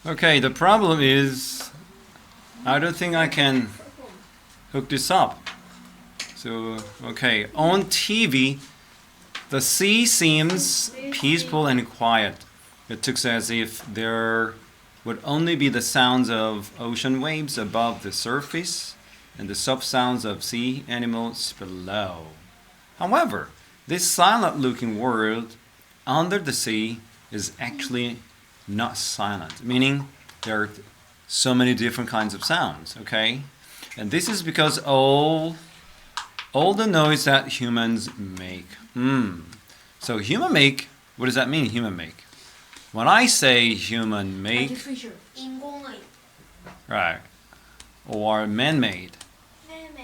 Okay, the problem is I don't think I can hook this up. So, okay, on TV, the sea seems peaceful and quiet. It looks as if there would only be the sounds of ocean waves above the surface and the soft sounds of sea animals below. However, this silent looking world under the sea is actually not silent, meaning there are so many different kinds of sounds, okay? And this is because all the noise that humans make. So human make, what does that mean, human make? When I say human make, Artificial. right, or man-made,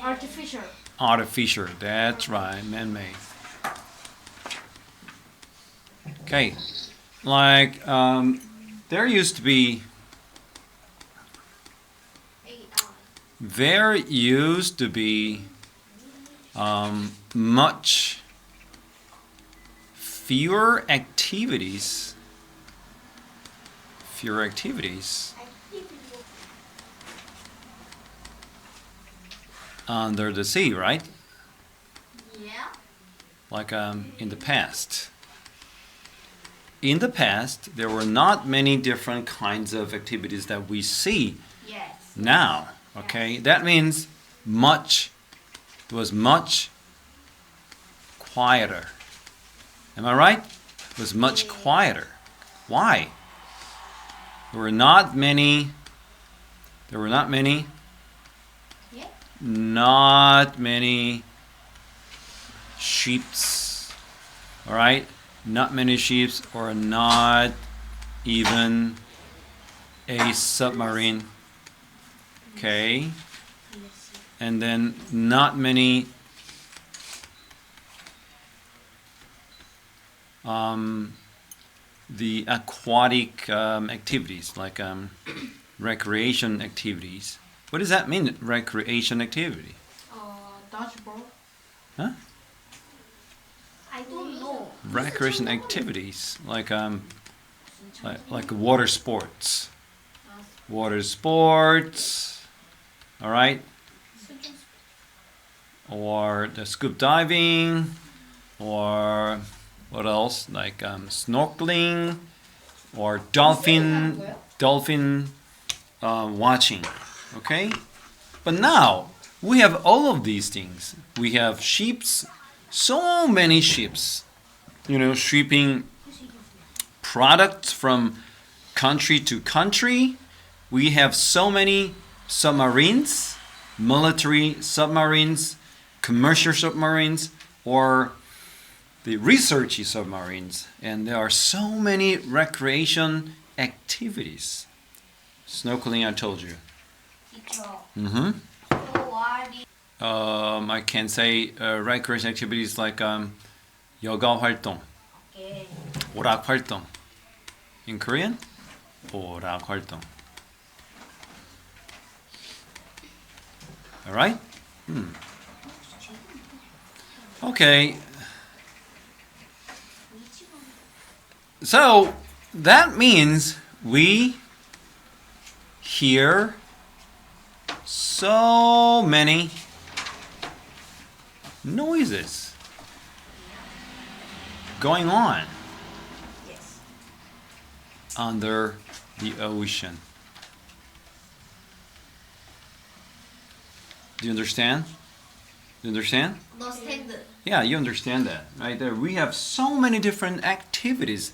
Artificial. artificial, that's right, man-made. Okay, like there used to be much fewer activities under the sea, right? Yeah. Like in the past. In the past, there were not many different kinds of activities that we see Yes. now. Okay, that means it was much quieter. Am I right? It was much quieter. Why? There were not many Yeah. not many sheeps. All right? Not many sheeps, or not even a submarine. Okay? And then not many the aquatic activities, like recreation activities. What does that mean, recreation activity? Dodgeball. Huh? I don't know. Recreation activities, like water sports. Water sports, all right? Or the scuba diving, or what else? Like snorkeling, or dolphin watching. Okay, but now we have all of these things. We have ships, so many ships, shipping products from country to country. We have so many submarines, military submarines, commercial submarines, or the researchy submarines. And there are so many recreation activities. Snorkeling, I told you. I can say recreation activities like yoga 활동, 오락 활동. In Korean, 오락 활동. All right? Okay. So that means we hear so many noises going on Yes. under the ocean. Do you understand? Do you understand? Understand. Yeah, you understand that, right? There we have so many different activities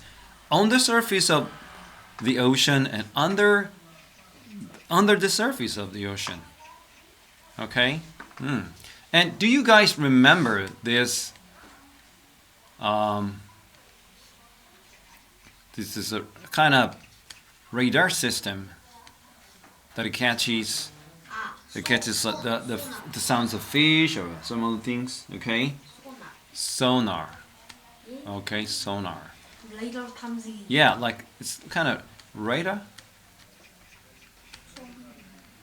on the surface of the ocean and under the surface of the ocean. Okay? And do you guys remember this? This is a kind of radar system that it catches the sounds of fish or some other things. Okay? Sonar. Okay, sonar. Radar comes in. Yeah, like it's kind of radar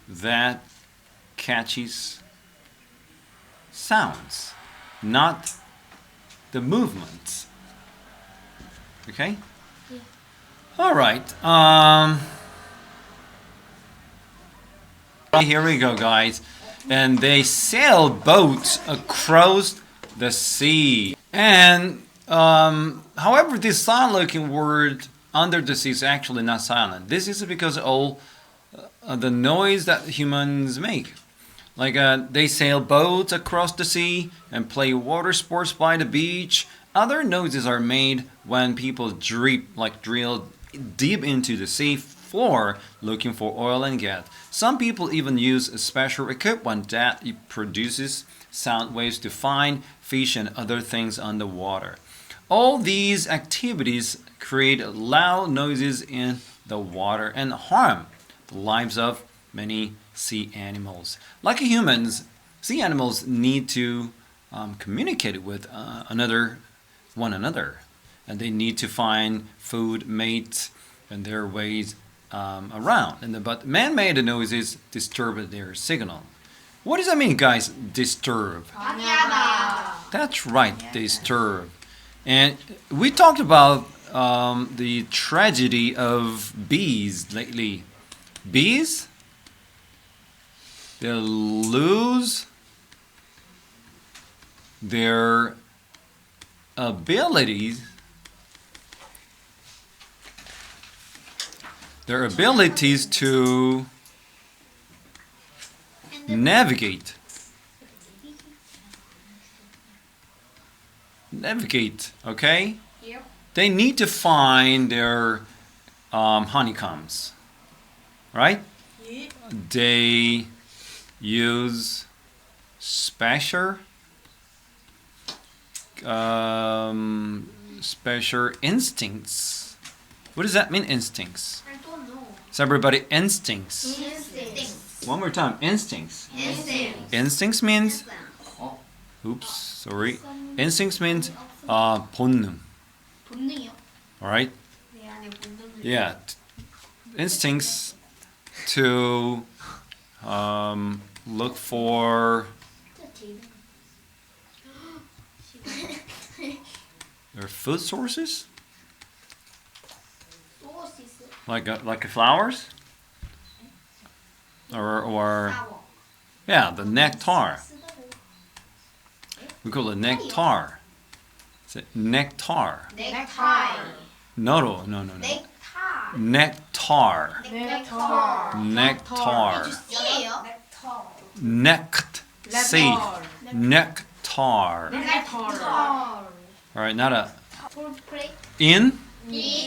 that catches sounds, not the movements. Okay? Yeah. All right. Here we go, guys. And they sail boats across the sea. And however, this silent-looking word under the sea is actually not silent. This is because all the noise that humans make. Like they sail boats across the sea and play water sports by the beach. Other noises are made when people drill deep into the sea floor looking for oil and gas. Some people even use a special equipment that produces sound waves to find fish and other things underwater. All these activities create loud noises in the water and harm the lives of many sea animals. Like humans, sea animals need to communicate with one another, and they need to find food, mates, and their ways around. But man-made noises disturb their signal. What does that mean, guys? Disturb. That's right, disturb. And we talked about the tragedy of bees lately. Bees, they lose their abilities to navigate, okay? Yep. They need to find their honeycombs, right? Yep. They use special instincts. What does that mean, instincts? I don't know. So everybody, instincts. Instincts. One more time, instincts. Instincts. Instincts means, oops, sorry. Instincts means 본능. 본능이요? Alright? 내 안에 본능을. Yeah. Instincts to look for their food sources, like flowers, or yeah, the nectar. We call it nectar. Is it nectar? 넥타이. No. 넥타이. Nectar. 넥타이. Nectar. C예요? Nect. C. Nectar. 넥타이. All right, not a 폴프레이. in,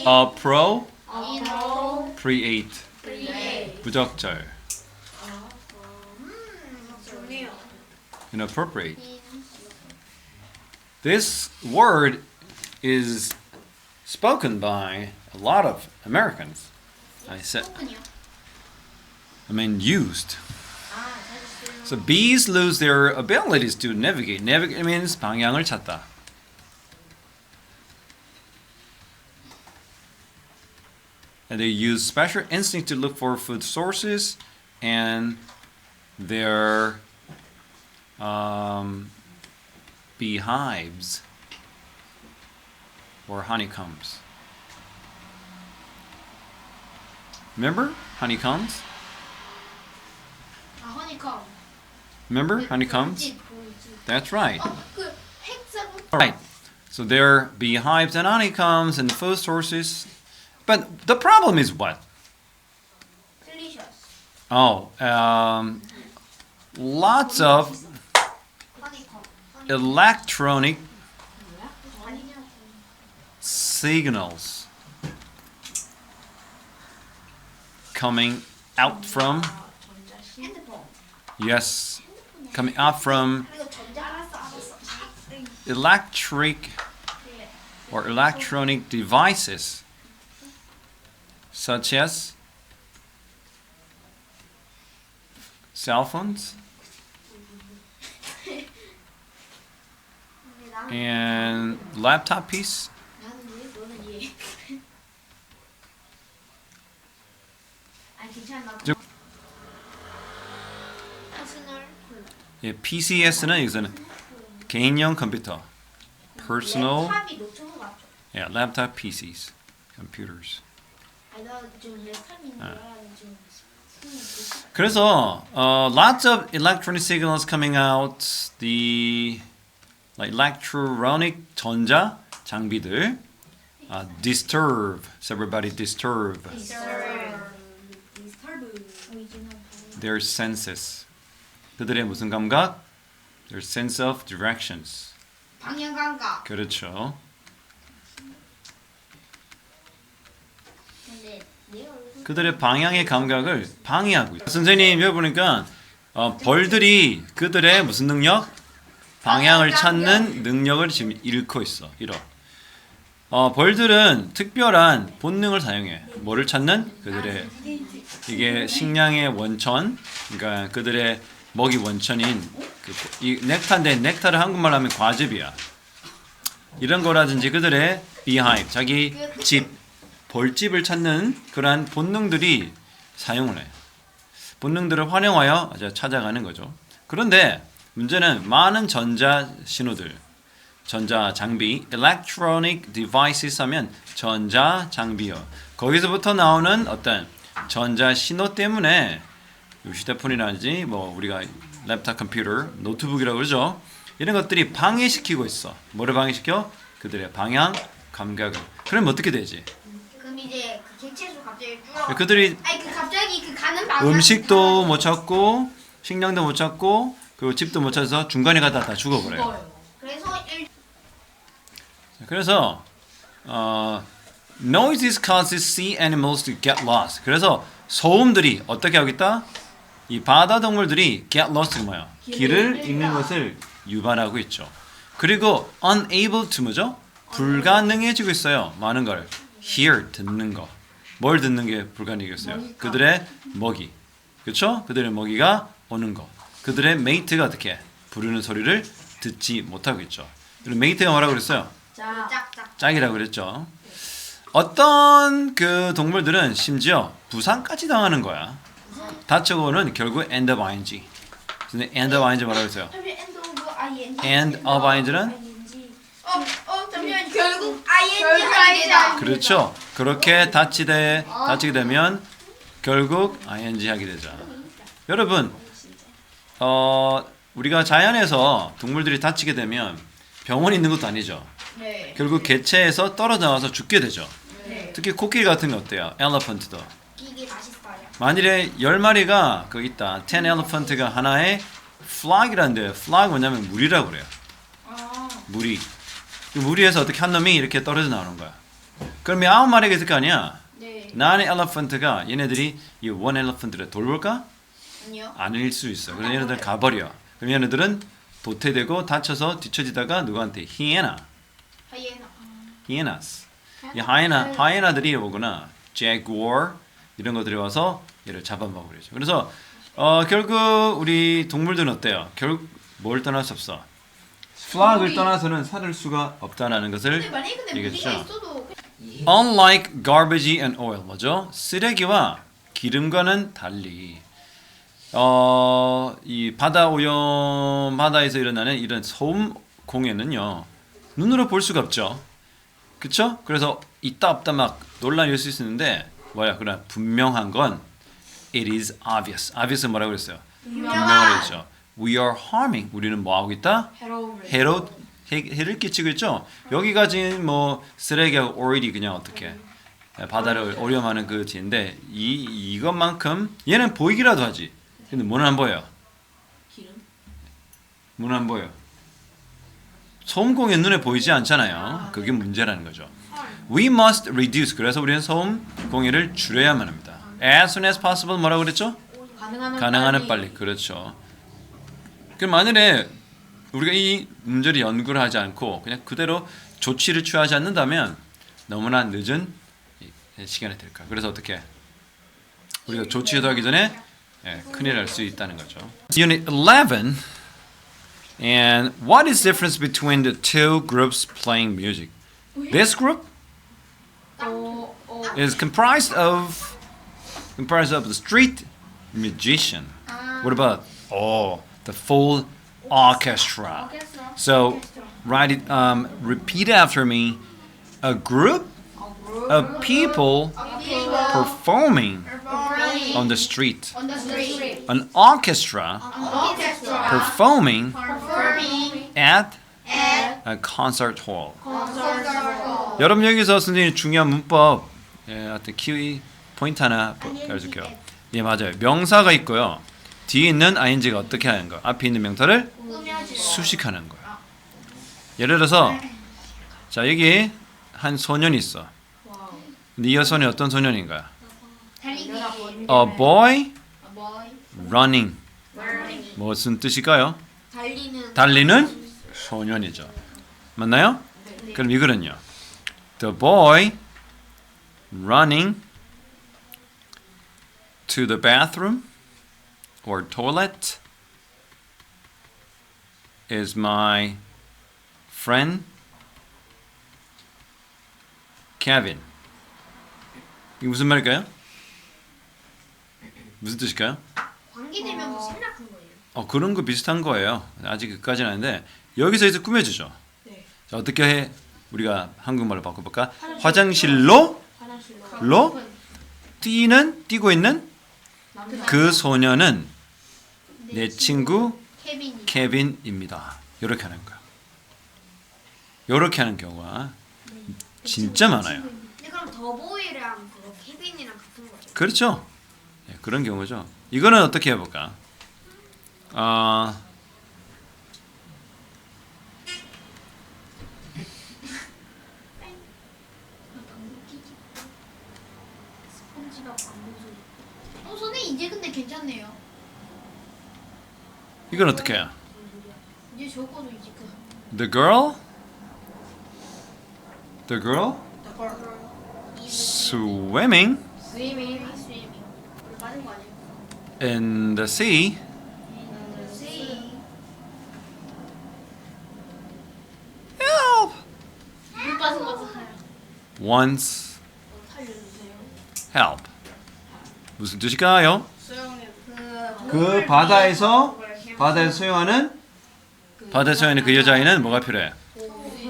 a pro, 인트로. create. 프리에이. 부적절. 좋네요. Inappropriate. This word is spoken by a lot of Americans. Used. So bees lose their abilities to navigate. Navigate means 방향을 찾다. And they use special instinct to look for food sources and their beehives or honeycombs. Remember honeycombs? 아, 허니컴. Remember honeycombs? 볼집, 볼집. That's right. 그 헥사곤. All right. So there are beehives and honeycombs and food sources. But the problem is what? 딜리셔스. Oh, lots of 허니컴. electronic 아니냐고. signals coming out from, 핸드폰. yes, coming out from 그리고 전자발사. electric or electronic devices such as cell phones and laptop piece. 나는 왜 너는 이해? 아니 괜찮아. 저- 퍼스널 콜라. 예, PCS는 여기서는 개인용 컴퓨터, personal, 랩탑이 노트북 같죠? yeah, laptop PCs, computers. 아니 나 지금 랩탑인 줄 알았는데 지금 그래서 lots of electronic signals coming out. The like electronic 전자 장비들 disturb. So everybody disturb their senses. 그들의 무슨 감각? Their sense of directions. 방향 감각. 그렇죠. 근데 내 얼굴 그들의 방향의 감각을 방해하고 있어요. 선생님 여기 보니까 벌들이 그들의 무슨 능력? 방향을 찾는 능력을 지금 잃고 있어. 잃어. 벌들은 특별한 본능을 사용해. 뭐를 찾는? 그들의 이게 식량의 원천, 그러니까 그들의 먹이 원천인 이 넥타인데 넥타를 한국말로 하면 과즙이야. 이런 거라든지 그들의 beehive, 자기 집, 벌집을 찾는 그러한 본능들이 사용을 해. 본능들을 활용하여 찾아가는 거죠. 그런데 문제는 많은 전자 신호들, 전자 장비, electronic devices 하면 전자 장비요. 거기서부터 나오는 어떤 전자 신호 때문에 휴대폰이라든지 뭐 우리가 랩탑 컴퓨터, 노트북이라고 그러죠. 이런 것들이 방해시키고 있어. 뭐를 방해시켜? 그들의 방향 감각을. 그럼 어떻게 되지? 그럼 이제 그 객체수 갑자기 줄어. 그들이 아니 그 갑자기 그 가는 방향. 음식도 못 찾고 식량도 못 찾고 그리고 집도 못 찾아서 중간에 가다 다 죽어버려요. 그래서 noises causes sea animals to get lost. 그래서 소음들이 어떻게 하겠다? 이 바다 동물들이 get lost 뭐야? 길을 잃는 것을 유발하고 있죠. 그리고 unable to 뭐죠? 불가능해지고 있어요. 많은 걸 hear 듣는 거. 뭘 듣는 게 불가능해졌어요? 그들의 먹이. 그렇죠? 그들의 먹이가 오는 거. 그들의 mate가 어떻게 부르는 소리를 듣지 못하고 있죠. 그리고 mate가 뭐라고 그랬어요? 짝이라고 그랬죠. 어떤 그 동물들은 심지어 부상까지 당하는 거야. 다쳐고는 결국 end of ing. 근데 end of ing 뭐라고 했어요? end of ing는 잠시만 결국 ing 하게 되다. 그렇죠. 그렇게 다치게 되면 결국 ing 하게 되죠. 여러분, 우리가 자연에서 동물들이 다치게 되면 병원에 있는 것도 아니죠. 네. 결국 개체에서 떨어져 나와서 죽게 되죠. 네. 특히 코끼리 같은 거 어때요? 엘리펀트도. 이게 맛있어요. 만일에 10마리가 거기 있다. 10 엘리펀트가 하나에 flag이라는데 flag 뭐냐면 물이라고 그래요. 물이. 그 물위에서 어떻게 한 놈이 이렇게 떨어져 나오는 거야. 그러면 9마리가 있을 거 아니야. 네. 9 엘리펀트가 얘네들이 이 1 엘리펀트를 돌볼까? 아니요. 아닐 수 있어. 그래서 얘네들은 가버려. 그럼 얘네들은 도태되고 다쳐서 뒤처지다가 누구한테? 히에나. 하이에나. 히에나스. 이 하이에나들이 오거나 제구어 이런 것들이 와서 얘를 잡아먹으려죠. 그래서 결국 우리 동물들은 어때요? 결국 뭘 떠날 수 없어. 플락을 떠나서는 살을 수가 없다라는 것을 근데 만약에 근데 무리가 얘기했죠. 있어도 Unlike garbage and oil, 뭐죠? 쓰레기와 기름과는 달리 이 바다 오염, 바다에서 일어나는 이런 소음 공해는요 눈으로 볼 수가 없죠. 그렇죠? 그래서 있다 없다 막 논란이 있을 수 있는데 뭐야? 그러나 분명한 건 it is obvious. obvious은 뭐라고 그랬어요? 분명하다고 했죠. We are harming. 우리는 뭐 하고 있다? 해를 끼치고 있죠. 여기 가진 뭐 쓰레기하고 오일이 그냥 어떻게 바다를 오염하는 그 지인데 이것만큼 얘는 보이기라도 하지. 근데 뭐는 안 보여. 뭐는 안 보여. 소음 공해 눈에 보이지 않잖아요. 그게 문제라는 거죠. We must reduce. 그래서 우리는 소음 공해를 줄여야만 합니다. As soon as possible 뭐라고 그랬죠? 가능한 빨리. 그렇죠. 그럼 만일에 우리가 이 문제를 연구를 하지 않고 그냥 그대로 조치를 취하지 않는다면 너무나 늦은 시간이 될까. 그래서 어떻게 우리가 조치도 하기 전에 큰일 날 수 있다는 거죠. Unit 11. And what is the difference between the two groups playing music? This group is comprised of the street musician. What about the full orchestra? So repeat after me. A group of people performing on the street. On the street. An orchestra Orchestra. performing Performing at at a concert hall. concert hall. 여러분 여기서 선생님 중요한 문법 하여튼 키위 포인트 하나 알려줄게요. 예 맞아요. 명사가 있고요. 뒤에 있는 ing가 어떻게 하는 거? 앞에 있는 명사를 수식하는 거예요. 예를 들어서 자 여기 한 소년이 있어. 근데 이 소년이 어떤 소년인가요? 달리기. A boy running. 무슨 뜻일까요? 달리는 소년이죠. 맞나요? 그럼 이거는요. The boy running to the bathroom or toilet is my friend Kevin. 이게 무슨 말일까요? 무슨 뜻일까요? 관계되면 생략한 거예요. 그런 거 비슷한 거예요. 아직 그까지는 아닌데 여기서 이제 꾸며주죠. 자, 어떻게 해? 우리가 한국말로 바꿔볼까? 화장실로 뛰고 있는 그 소녀는 내 친구 케빈이. 케빈입니다. 이렇게 하는 거야. 이렇게 하는 경우가 진짜 많아요. 근데 그럼 더보이랑 그거 케빈이랑 같은 거예요? 그렇죠. 네, 그런 경우죠. 이거는 어떻게 해볼까? 선생님 이제 근데 괜찮네요. 이건 어떻게 해요? 이제 적어도 이제 The girl swimming 스위밍. 우리 빠진 거 아니에요? in the sea help 물 빠진 거 같아요. wants 살려주세요. help. 무슨 뜻일까요? 수영해. 그 바다에서 수영하는 그 여자아이는 뭐가 필요해?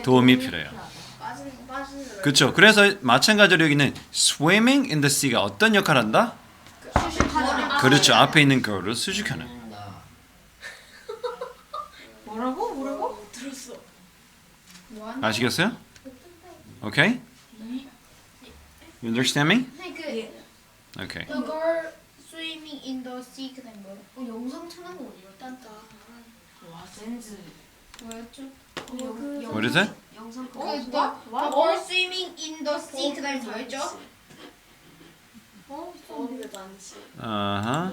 도움이 필요해요. 빠진. 그렇죠. 그래서 마찬가지로 여기는 swimming in the sea가 어떤 역할을 한다? 그렇죠. 앞에 있는 girl을 수식하는. 뭐라고? 들었어. 아시겠어요? Okay? You understand me? 그 Okay. The girl swimming in the sea 그다음 뭐야? 영상 찾는 거 어디요? 딴따. 와 센즈 뭐였죠? What is it? 영상 The girl swimming in the sea 그다음 뭐였죠? 어디도 안 치. Uh-huh.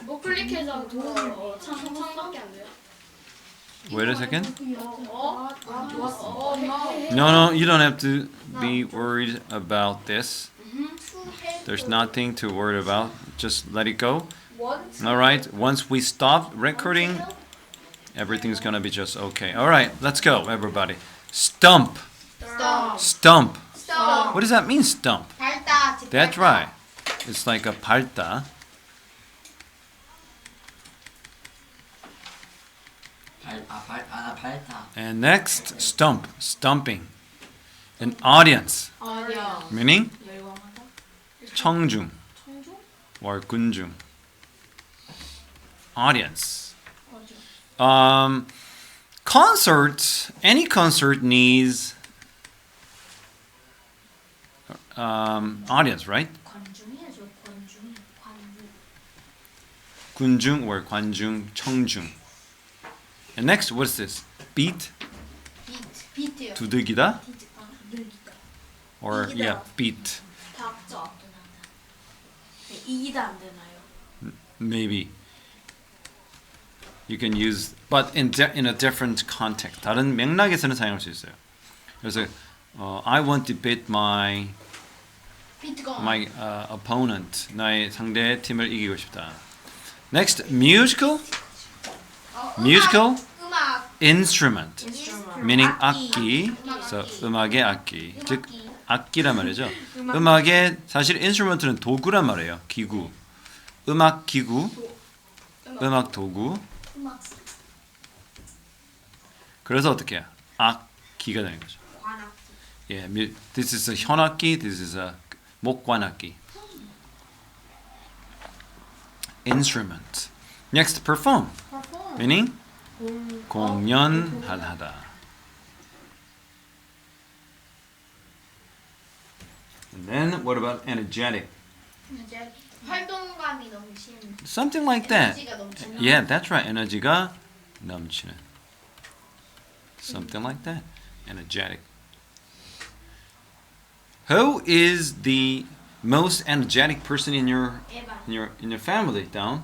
뭐 클릭해서 그거 창밖에 안 돼요? Wait a second. 좋았어. No, you don't have to be worried about this. There's nothing to worry about. Just let it go. All right. Once we stop recording, everything's gonna be just okay. All right. Let's go, everybody. Stomp. Stomp. What does that mean? Stomp. 밟다. That's right. It's like a 밟다. 발타. And next, stomp. Stomping. An audience. 아니야. Meaning 열광하다. 청중 or 군중. Audience. Concert. Any concert needs audience, right? 관중이야죠. 관중. 군중 or 관중, 청중. And next, what's this? Beat. 비트요. 두들기다 늘기다. or 이기다. yeah, beat. 박자. 이기다 안 되나요? Maybe. You can use, but in a different context. 다른 맥락에서는 사용할 수 있어요. 그래서 I want to beat my 비트가. opponent. 나의 상대 팀을 이기고 싶다. Next, musical. Musical 음악. instrument. 인스트루먼트. Meaning 악기. 악기. So 음악의 악기. 즉 음악기. 악기란 말이죠. 음악의 사실 instrument는 도구란 말이에요. 기구. 음악 기구. 음악 도구. 음악. 그래서 어떻게 해요? 악기가 되는 거죠. 관악. 예, this is a 현악기, this is a 목관악기. instrument. Next, perform. perform. Meaning 공연하다. And then what about energetic? 이제 활동감이 넘치는. Something like that. 에너지가 넘치는. Yeah, that's right. 에너지가 넘치는. Something like that. Energetic. Who is the most energetic person in your family, Down?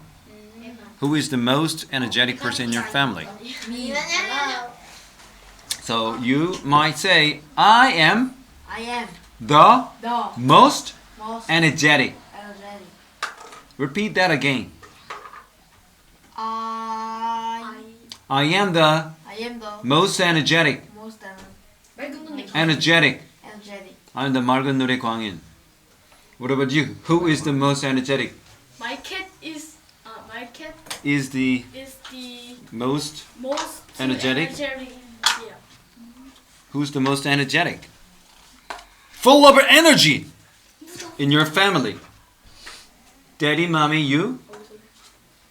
Who is the most energetic person in your family? So you might say, I am I am the the most most energetic. energetic. Repeat that again. I I am the am the most energetic. most 맑은 눈에 Energetic. energetic. I'm the 맑은 노래 광인. What about you? Who is the most energetic? My cat is Is the the most most Energetic? Yeah. Who's the most energetic? Full of energy in your family. Daddy, mommy, you?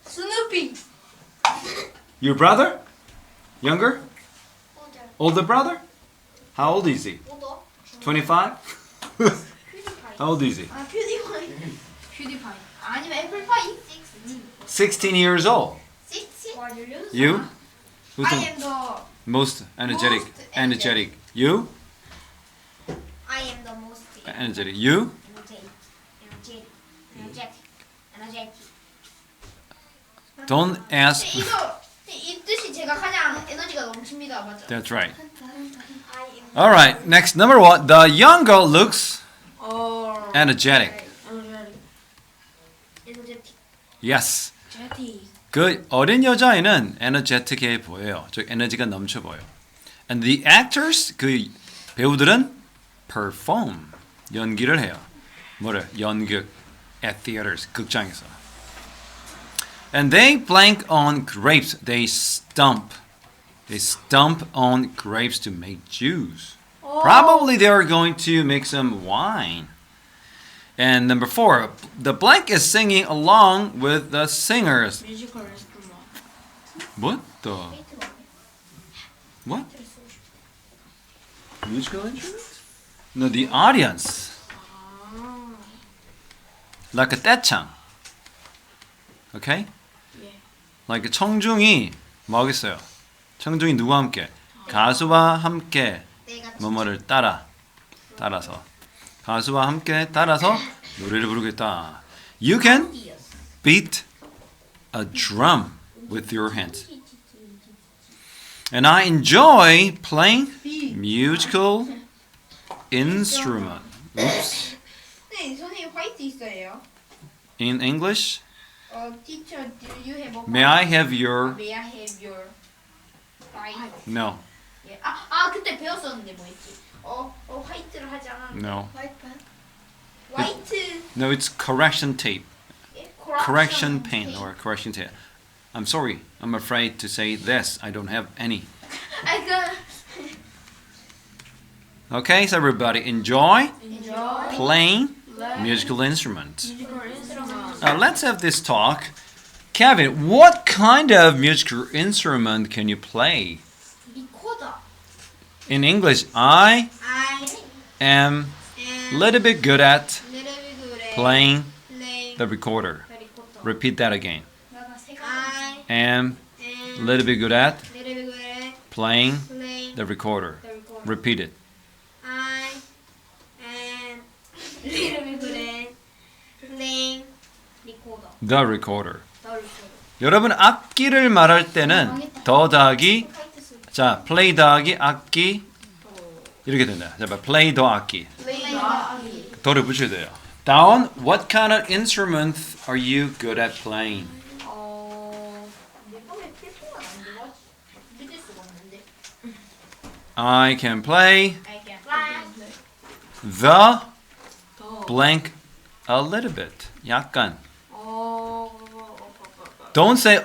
스누피. Your brother? Younger? Older brother? How old is he? 25? How old is he? 아 퓨디파이. 퓨디파이. 아니면 애플파이. 16 years old. 6. You? Who's I the am the most energetic? Most Energetic. You? I am the most Energetic. You? energetic. Don't ask. 이거 이 뜻이 제가 가장 에너지가 넘칩니다. 맞죠? That's right. I am All right. Next, number one. The young girl looks Or energetic. energetic. energetic. Yes. Jetty. 그 어린 여자애는 에너제틱해 보여요. 즉 에너지가 넘쳐 보여. And the actors, 그 배우들은 perform, 연기를 해요. 뭐래? 연극, at theaters, 극장에서. And they blank on grapes. They stomp. They stomp on grapes to make juice. Probably they are going to make some wine. And number 4, the blank is singing along with the singers. Musical instrument. What the? What? Musical instruments? No, the audience. Like a 떼창. Okay? Yeah. Like 청중이 뭐겠어요? 청중이 누구와 함께? 가수와 함께 뭐뭐를 따라서 가수와 함께 따라서 노래를 부르겠다. You can beat a drum with your hands. And I enjoy playing musical instrument. Oops. 네, 선생님 화이트 있어요. In English, Teacher, do you have a may I have your? May I have your white? No, 예. 그때 배웠었는데 뭐였지? 화이트를 하지 않았는데. no, 화이트. no. It's correction tape, 예? correction pen, or correction tape. I'm sorry. I'm afraid to say this. I don't have any. Okay, so everybody enjoy Enjoy. playing Learn musical instruments. musical instrument. Now let's have this talk. Kevin, what kind of musical instrument can you play? 리코더. In English, I I am a am little bit good at little bit good at playing playing the recorder. the recorder. Repeat that again. I Am am a little bit good at little bit good at playing playing the recorder. the recorder. Repeat it. I am little bit good at playing recorder. The recorder. The recorder. 여러분 악기를 말할 때는 더 더하기 자 play 더하기 악기 이렇게 된다. 자, play 더 악기 더를 붙여야 돼요. Down. What kind of instrument are you good at playing? I can play I can fly. the blank a little bit. 약간. Don't say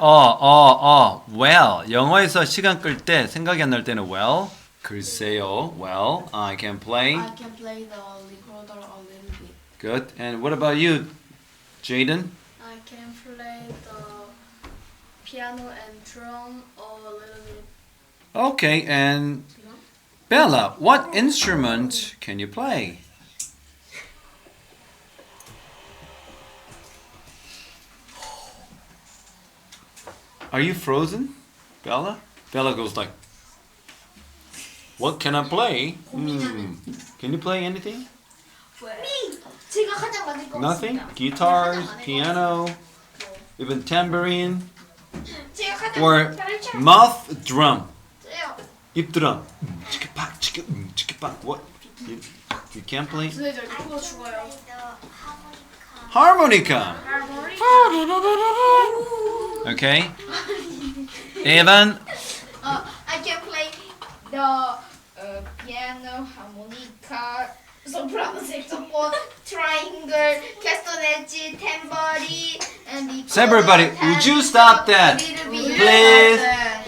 well. 영어에서 시간 끌 때 생각이 안 날 때는 well. 글쎄요. Well, I can play. I can play the recorder a little bit. Good. And what about you, Jaden? I can play piano and drum a little bit. Okay, and Bella, what instrument can you play? Are you frozen, Bella? Bella goes like, what can I play? Can you play anything? 제가 가장 많을 것 Nothing? 같습니다. Guitars, piano, even tambourine, 제가 가장 or 잘할 줄 mouth drum, 알아요. hip drum. 치키팍, 치키팍. What? You can't play? 선생님 저 이거 죽어요. Harmonica. Okay. Evan, I can play the piano, harmonica, soprano, saxophone, triangle, castanets, tambourine, and the everybody, would you stop that? Please.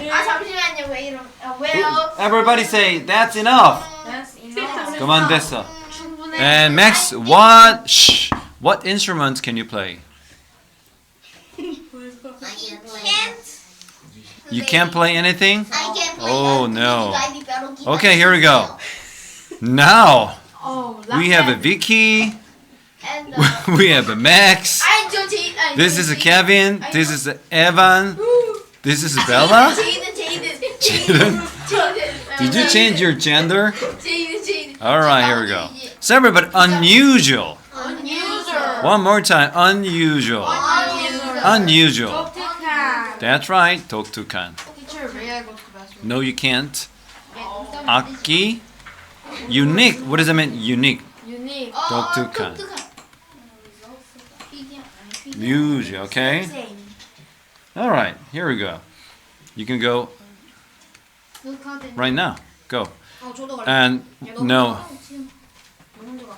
아 잠시만요. 왜 이런? 왜요? Everybody say that's enough. That's enough. 그만 됐어. 충분해. And Max, what instruments can you play? You can't play anything? I can play. Oh, no. Okay, here we go. Now Oh, we have a Vicky. And We have a Max. This is a Kevin. This is a Evan. This is a Bella. 제이든. Did you change your gender? 제이든. All right, here we go. So everybody, unusual. Unusual. One more time, unusual. Unusual. 독특한. That's right, 독특한. Teacher, may I go to bathroom? No, you can't. 악기. Unique. What does that mean? Unique. Unique. 독특한. Music. Okay. Same. All right. Here we go. You can go right now. Go. 저도 갈래. And no, 너무 좋아.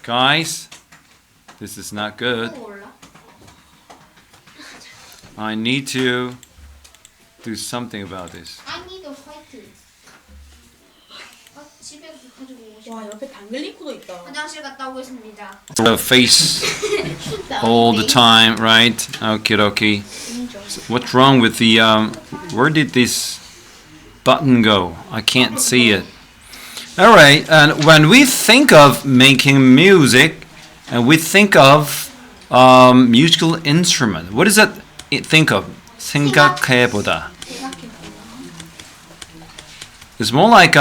guys, this is not good. 올라? I need to do something about this. I need a white. 집에 가지고 오고 와, 옆에 당근 리코도 있다. 화장실 갔다 오겠습니다. The face all the time, right? Okay, okay. What's wrong with the where did this button go? I can't see it. All right, and when we think of making music and we think of musical instrument, what does that think of? 생각해보다. It's more like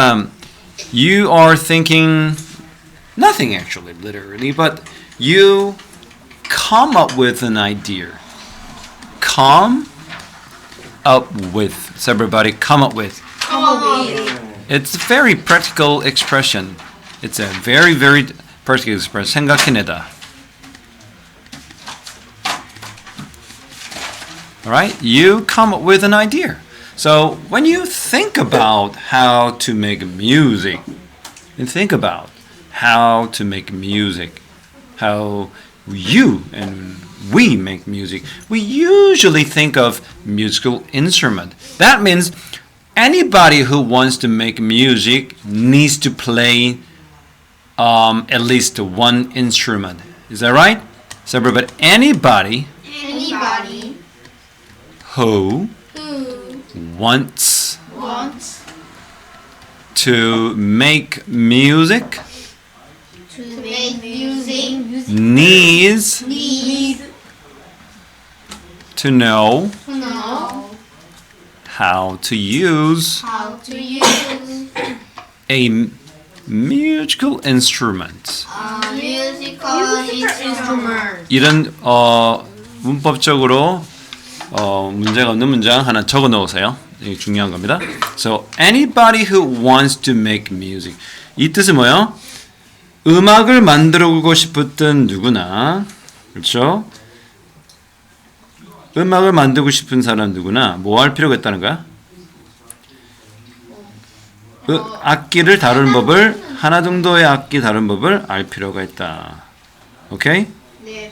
you are thinking nothing actually, literally, but you come up with an idea. Come up with. So everybody, come up with. It's a very practical expression. It's a very, very practical expression. 생각해내다. All right, you come up with an idea. So when you think about how to make music, and think about how to make music, how you and we make music, we usually think of musical instrument. That means anybody who wants to make music needs to play at least one instrument. Is that right? So everybody, anybody Anybody who who wants wants to make music to make music needs needs to know to know how to use how to use a musical instrument. a musical instrument. 이런 문법적으로 문제가 없는 문장 하나 적어 놓으세요. 이게 중요한 겁니다. So anybody who wants to make music. 이 뜻은 뭐예요? 음악을 만들고 싶었던 누구나, 그렇죠? 음악을 만들고 싶은 사람 누구나 뭐 할 필요가 있다는 거야? 악기를 다루는 법을, 하나 정도의 악기 다루는 법을 알 필요가 있다. 오케이? 네.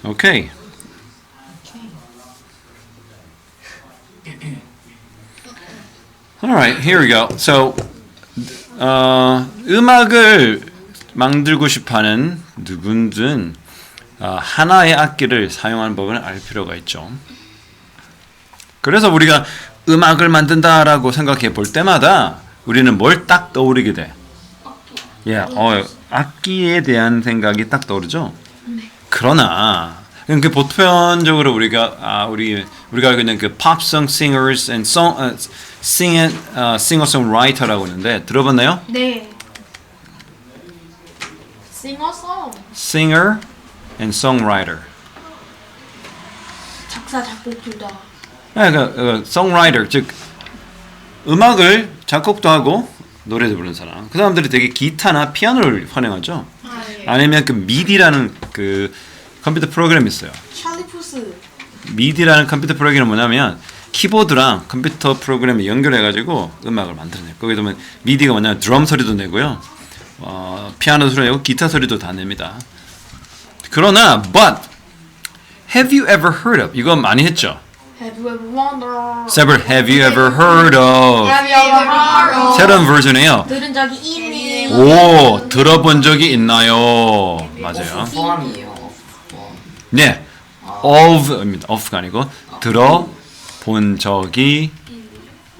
Okay. All right, here we go. So 음악을 만들고 싶어하는 누구든 하나의 악기를 사용하는 법을 알 필요가 있죠. 그래서 우리가 음악을 만든다라고 생각해 볼 때마다 우리는 뭘 딱 떠오르게 돼? 악기에 대한 생각이 딱 떠오르죠. 그러나 그 보편적으로 우리가 알고 있는 그 팝송 singers and singer-songwriter라고 하는데 들어봤나요? 네. 싱어송. Singer and songwriter. 작사 작곡 둘 다. songwriter 즉 음악을 작곡도 하고 노래도 부르는 사람. 그 사람들이 되게 기타나 피아노를 활용하죠. 아니면 그 미디라는 그 컴퓨터 프로그램이 있어요. 찰리 푸스. 미디라는 컴퓨터 프로그램은 뭐냐면 키보드랑 컴퓨터 프로그램을 연결해가지고 음악을 만들어내요. 거기에 보면 미디가 뭐냐면 드럼 소리도 내고요, 피아노 소리 내고 기타 소리도 다 냅니다. 그러나 but have you ever heard of 이거 많이 했죠. Have you ever wondered? Have you ever heard of Have you ever heard? 새로운 버전이에요. 들은 적이 있니? 오, 들어본 적이 있나요? 맞아요. 네, of입니다. of가 아니고 들어본 적이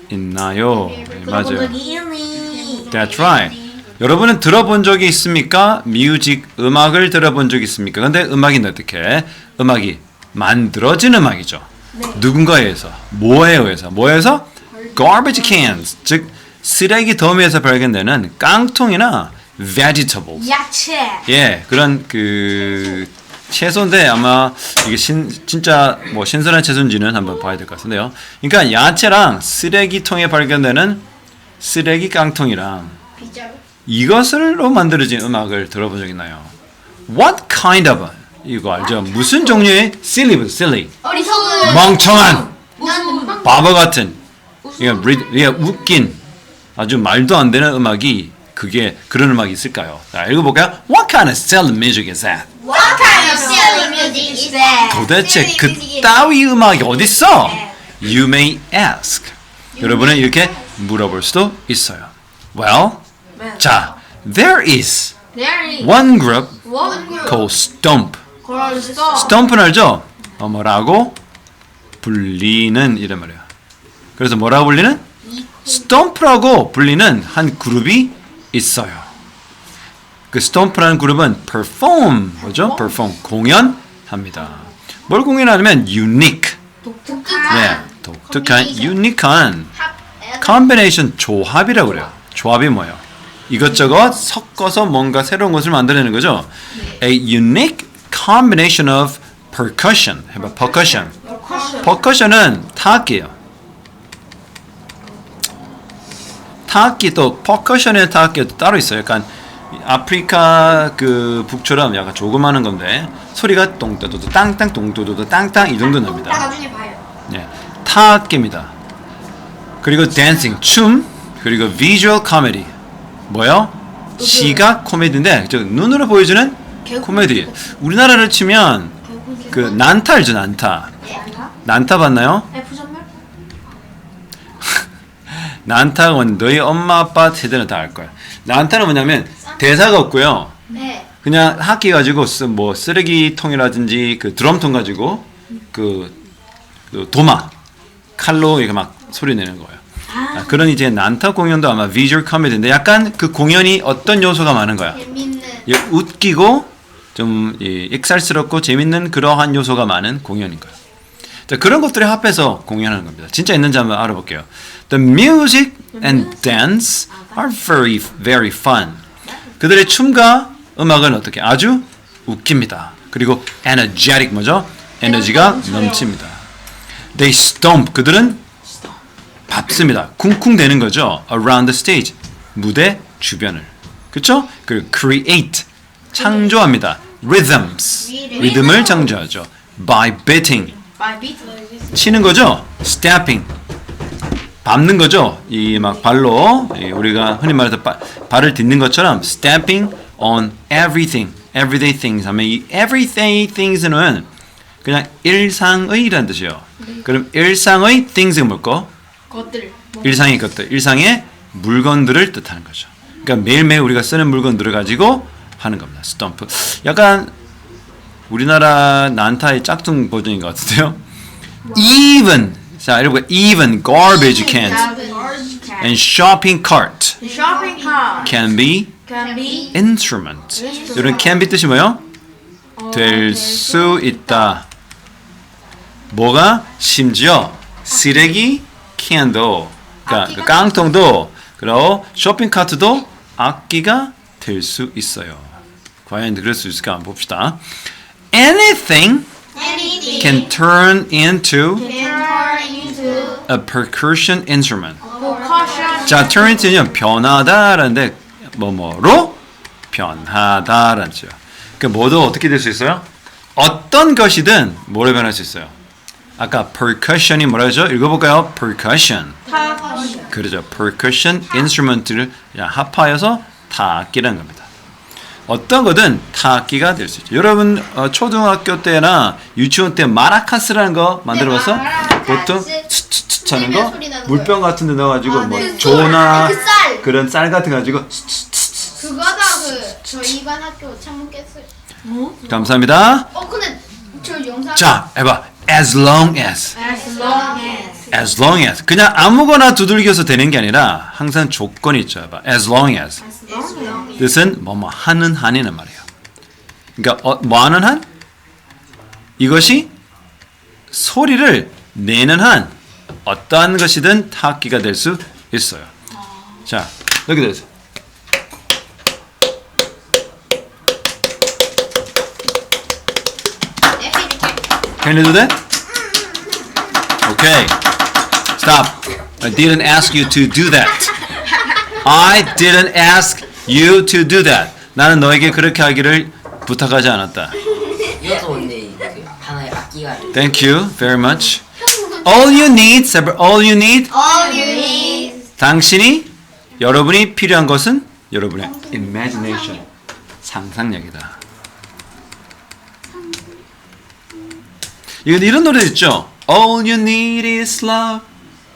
있나요? 네, 맞아요. 적이 있니? That's right. 여러분은 들어본 적이 있습니까? 음악을 들어본 적이 있습니까? 근데 음악이 어떻게? 음악이 만들어진 음악이죠. 누군가에 의해서, 뭐에 의해서? Garbage cans, 즉 쓰레기 더미에서 발견되는 깡통이나 vegetables. 야채. 그런 그 채소인데 아마 이게 진짜 뭐 신선한 채소인지는 한번 봐야 될 것 같은데요. 그러니까 야채랑 쓰레기통에 발견되는 쓰레기 깡통이랑 이것으로 만들어진 음악을 들어본 적 있나요? What kind of 이거 알죠? 무슨 종류의 silly 어리석은. 멍청한 바보 같은 웃긴 아주 말도 안 되는 음악이 그런 음악이 있을까요? 자, 읽어볼까요? What kind of silly music is that? What kind of silly music is that? 도대체 그따위 음악이 어딨어? You may ask. 여러분은 이렇게 물어볼 수도 있어요. Well, 자, there is one group called Stomp. Stomp는 알죠? 뭐라고 불리는 이란 말이에요. 그래서 뭐라고 불리는? Stomp라고 불리는 한 그룹이 있어요. 그 Stomp라는 그룹은 perform, 뭐죠? perform, 공연합니다. 뭘 공연하냐면 unique, 독특한, 유니크한 combination 조합이라고 그래요. 조합이 뭐예요? 이것저것 섞어서 뭔가 새로운 것을 만들어내는 거죠. A unique combination of percussion. 해봐, percussion. percussion은 타악기예요. 타악기 또 percussion의 타악기도 따로 있어요. 약간 아프리카 그 북처럼 약간 조그마한 건데 소리가 똥또도도 땅땅 똥또도도 땅땅 이 정도 납니다. 나중에 봐요. 네, 타악기입니다. 그리고 댄싱, 춤, 그리고 visual comedy. 뭐요? 시각 코미디인데 저 눈으로 보여주는 코미디. 우리나라를 치면 그 난타 알죠? 난타 봤나요? F전멸? 난타는 너희 엄마 아빠 세대는 다 알 거야. 난타는 뭐냐면 대사가 없고요. 네. 그냥 학기 가지고 뭐 쓰레기통이라든지 그 드럼통 가지고 그 도마 칼로 이렇게 막 소리 내는 거예요. 그런 이제 난타 공연도 아마 비주얼 코미디인데 약간 그 공연이 어떤 요소가 많은 거야? 재밌는. 웃기고 좀 익살스럽고 재밌는 그러한 요소가 많은 공연인 거예요. 자, 그런 것들을 합해서 공연하는 겁니다. 진짜 있는지 한번 알아볼게요. The music and dance are very fun. 그들의 춤과 음악은 어떻게? 아주 웃깁니다. 그리고 energetic 뭐죠? 에너지가 넘칩니다. They stomp. 그들은 밟습니다. 쿵쿵대는 거죠. Around the stage. 무대 주변을. 그렇죠? 그리고 create. 창조합니다. Rhythms. 리듬을 창조하죠. By beating. 치는 거죠. Stepping. 밟는 거죠. 이 막 발로 우리가 흔히 말해서 발을 딛는 것처럼 stepping on everything, everyday things 하면 이 everyday things는 그냥 일상의라는 뜻이에요. 그럼 일상의 things은 뭘까? 것들. 일상의 것들, 일상의 물건들을 뜻하는 거죠. 그러니까 매일매일 우리가 쓰는 물건들을 가지고 하는 겁니다. 스톰프. 약간 우리나라 난타의 짝퉁 버전인 것 같은데요. Even 자 이러고 even garbage cans and shopping cart Shopping cart can be can be instrument. 이런 can be 뜻이 뭐예요? 될 수 있다. 뭐가 심지어 쓰레기 캔도 그러니까 그 깡통도 그리고 쇼핑 카트도 악기가 될 수 있어요. 과연 그럴 수 있을까 한번 봅시다. Anything anything can turn into turn into a percussion instrument. percussion 자, turn into는 변하다라는데 뭐뭐로 변하다라는 뜻이요. 그 뭐도 어떻게 될 수 있어요? 어떤 것이든 뭐로 변할 수 있어요. 아까 percussion이 뭐라 하죠? 읽어볼까요? percussion. 그렇죠. percussion instrument를 합하여서 타악기라는 겁니다. 어떤 거든 타악기가 될 수 있죠. 여러분 초등학교 때나 유치원 때 마라카스라는 거 만들어봤어? 보통 츠츠츠 하는 거 물병 같은 데 넣어가지고 뭐 조나 그런 쌀 같은 거 가지고 그거다 저희 반 학교 창문 깼어요. 감사합니다. 근데 저 영상 자, 해봐. as long as as long as as long as 그냥 아무거나 두들겨서 되는 게 아니라 항상 조건이 있죠. 해봐. as long as 뜻은 뭐뭐 하는 한이란 말이에요. 그러니까 뭐 하는 한? 이것이 소리를 내는 한 어떠한 것이든 타악기가 될 수 있어요. 자, 여기 들으세요. Can you do that? Okay. Stop. I didn't ask you to do that. I didn't ask you to do that. 나는 너에게 그렇게 하기를 부탁하지 않았다. 이것도 근데 그 하나의 악기가 Thank you very much. All you need, all you need. all you need 당신이 여러분이 필요한 것은 여러분의 imagination, 상상력이다. 이런 노래 있죠. All you need is love.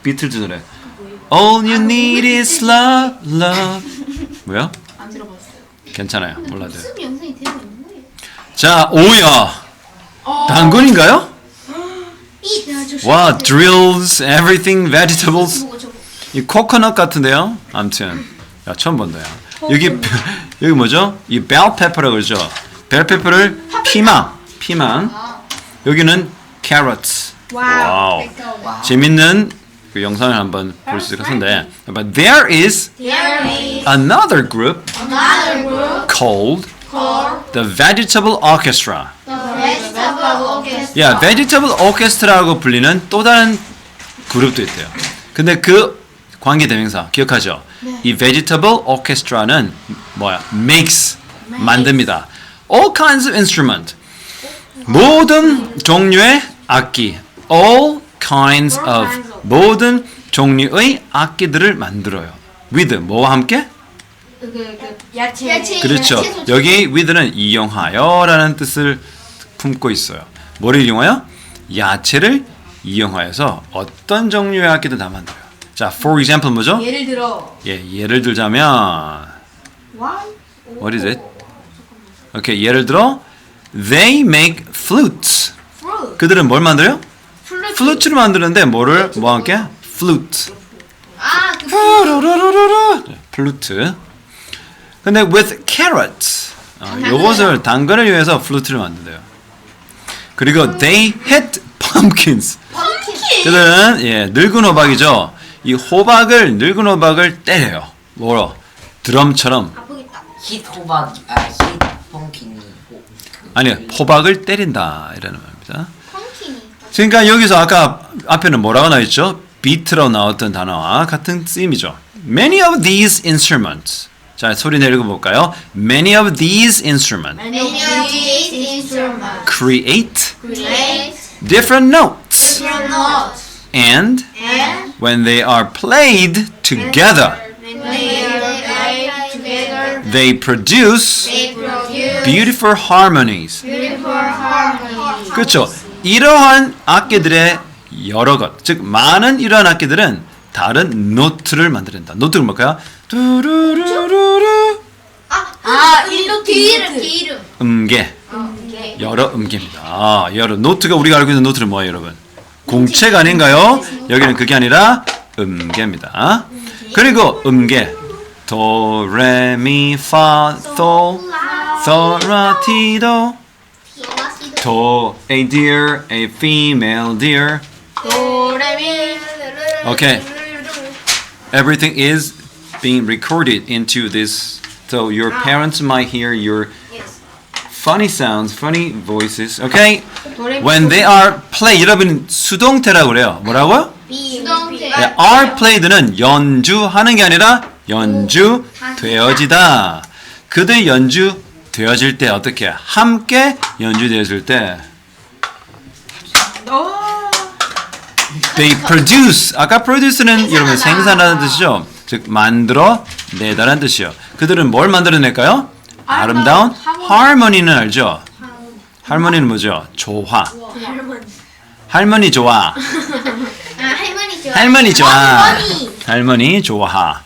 비틀즈 노래. All you need is love, love. 뭐야? 안 들어봤어요. 괜찮아요. 몰라도. 무슨 영상이 되고 있는 거예요? 자, 오야. 당근인가요? 와, drills, everything, vegetables. 이 코코넛 같은데요. 아무튼, 야 처음 본다요. 여기 뭐죠? 이 bell pepper라고 그러죠. bell pepper를 피망. 여기는 carrots. 와우. 재밌는 그 영상을 한번 볼 수 있을 것 같은데. But there is another group called the Vegetable Orchestra. 야, Vegetable Orchestra라고 불리는 또 다른 그룹도 있대요. 근데 그 관계 대명사 기억하죠? 이 Vegetable Orchestra는 뭐야? Makes 만듭니다. All kinds of instrument. 모든 종류의 악기. All kinds of 모든 종류의 악기들을 만들어요. with 뭐와 함께? 야채 그렇죠. 여기 with는 이용하여라는 뜻을 품고 있어요. 뭐를 이용하여? 야채를 이용하여서 어떤 종류의 악기든 다 만들어요. 자, for example 뭐죠? 예를 들어 예를 들자면 what is it? 오케이, 예를 들어 they make flutes. 그들은 뭘 만들어요? 플루트를 만드는데 뭐를 뭐와 함께? flute. 플루트. 근데 with carrots. 요것을 당근을 위해서 플루트를 만든대요. 그리고 they hit pumpkins. 그들은 늙은 호박이죠. 이 늙은 호박을 때려요. 뭐로? 드럼처럼. 힛 호박 힛 펑킨이 아니요, 호박을 때린다 이라는 말입니다. 그러니까 여기서 아까 앞에는 뭐라고 나와있죠? 비트로 나왔던 단어와 같은 쓰임이죠. Many of these instruments. 자, 소리 내려 볼까요? Many of these instruments create different notes. And when they are played together, they produce beautiful harmonies. 그렇죠. 이러한 악기들의 여러 것, 즉 많은 이러한 악기들은 다른 노트를 만들어낸다. 노트는 뭘까요? 두루루루루 뒤름 뒤름. 음계. 네. 여러 음계입니다. 여러 노트가 우리가 알고 있는 노트는 뭐예요, 여러분? 공책 아닌가요? 여기는 그게 아니라 음계입니다. 그리고 음계 도, 레, 미, 파, 도, 소, 라, 티, 도, 도, a deer, a female deer. 도레미. Okay. Everything is being recorded into this, so your parents might hear your funny sounds, funny voices. Okay. When they are play, 여러분 수동태라고 그래요. 뭐라고요? 수동태. 네, are played는 연주하는 게 아니라 연주되어지다. 그들이 연주되어질 때 어떻게? 함께 연주되어질 때 they produce. 아까 produce는 여러분 생산하는 뜻이죠. 즉 만들어 내다라는 뜻이요. 그들은 뭘 만들어낼까요? 아름다운 harmony는 알죠? 할머니는 뭐죠? 조화. 할머니 좋아. 할머니 좋아. 할머니 좋아. 할머니 좋아.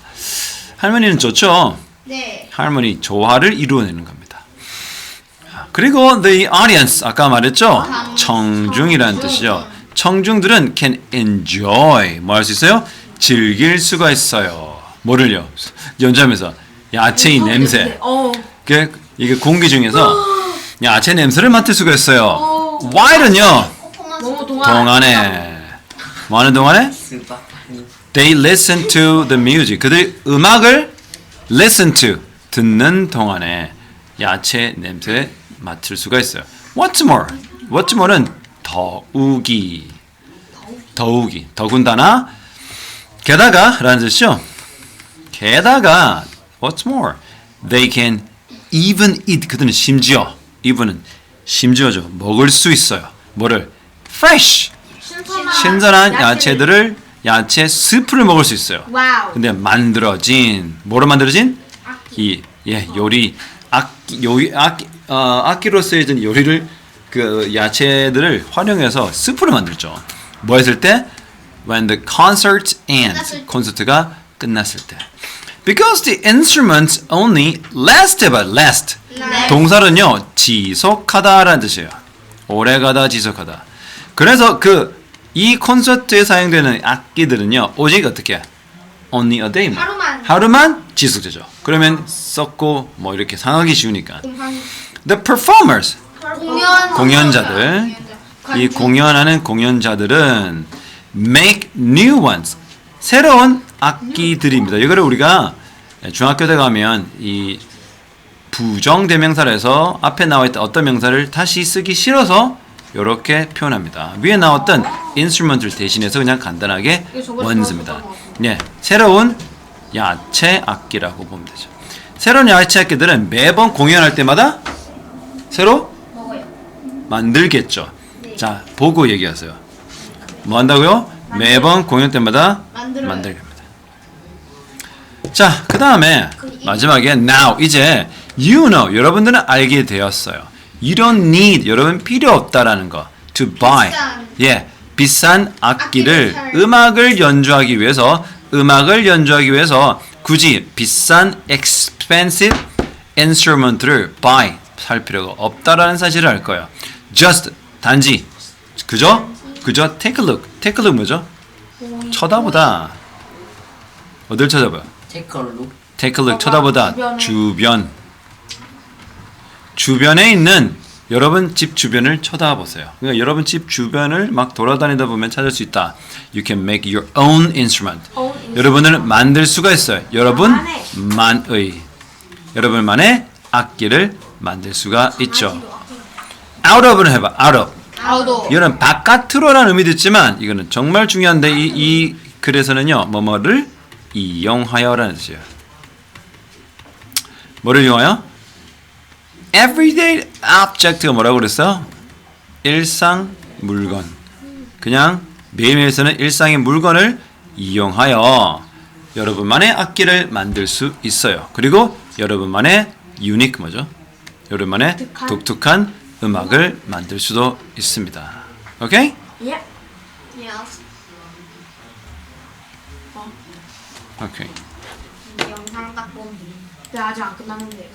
할머니는 좋죠. 네. 할머니 조화를 이루어내는 겁니다. 그리고 the audience 아까 말했죠. 청중이라는 뜻이죠. 청중들은 can enjoy 뭐 할 수 있어요? 즐길 수가 있어요. 뭐를요? 연주하면서 야채의 냄새. 이게 공기 중에서 야채 냄새를 맡을 수가 있어요. while은요. 너무 동안에 뭐 하는 동안에? They listen to the music. 그들이 음악을 listen to 듣는 동안에 야채 냄새 맡을 수가 있어요. What's more? What's more는 더욱이 더군다나 게다가라는 뜻이죠. 게다가 what's more? They can even eat. 그들은 심지어 even은 심지어죠. 먹을 수 있어요. 뭐를? fresh. 신선한 야채들을 야채 스프를 먹을 수 있어요. 와우. 근데 만들어진 뭐로 만들어진? 요리 악기로 쓰여진 요리를 그 야채들을 활용해서 스프를 만들죠. 뭐 했을 때? When the concert ends. 콘서트가 끝났을 때. Because the instruments only last but last. 동사는요 지속하다라는 뜻이에요. 오래가다 지속하다. 그래서 이 콘서트에 사용되는 악기들은요 오직 어떻게? Only a day. 하루만 지속되죠. 그러면 썩고 뭐 이렇게 상하기 쉬우니까. The performers. 공연자들. 이 공연하는 공연자들은 make new ones. 새로운 악기들입니다. 이거를 우리가 중학교 때 가면 이 부정대명사를 해서 앞에 나와 있던 어떤 명사를 다시 쓰기 싫어서 이렇게 표현합니다. 위에 나왔던 instrument을 대신해서 그냥 간단하게 ones입니다. 새로운 야채 악기라고 보면 되죠. 새로운 야채 악기들은 매번 공연할 때마다 새로 만들겠죠. 자, 보고 얘기하세요. 뭐 한다고요? 매번 공연 때마다 만들게 합니다. 자, 그 다음에 마지막에 now. 이제 you know. 여러분들은 알게 되었어요. You don't need. 여러분 필요 없다라는 거. To buy. 비싼 악기를 음악을 연주하기 위해서 굳이 비싼 expensive instrument를 buy 살 필요가 없다라는 사실을 알 거예요. Just 단지 그저 take a look. take a look 뭐죠? 쳐다보다. 어딜 쳐다봐요? Take a look. take a look 쳐다보다. 주변에 있는 여러분 집 주변을 쳐다보세요. 그러니까 여러분 집 주변을 막 돌아다니다 보면 찾을 수 있다. You can make your own instrument. 여러분을 만들 수가 있어요. 여러분만의 악기를 만들 수가 있죠. Out of는 해봐. out of. 이거는 바깥으로라는 의미도 있지만 이거는 정말 중요한데 이 글에서는요. 뭐뭐를 이용하여라는 뜻이에요. 뭐를 이용하여? Everyday object가 뭐라고 그랬어? 일상 물건. 그냥 매일매일 쓰는 일상의 물건을 이용하여 여러분만의 악기를 만들 수 있어요. 그리고 여러분만의 unique 뭐죠? 여러분만의 독특한 음악을 만들 수도 있습니다. 오케이? 오케이. 영상 딱 보면 돼. 근데 아직 안 끝났는데요.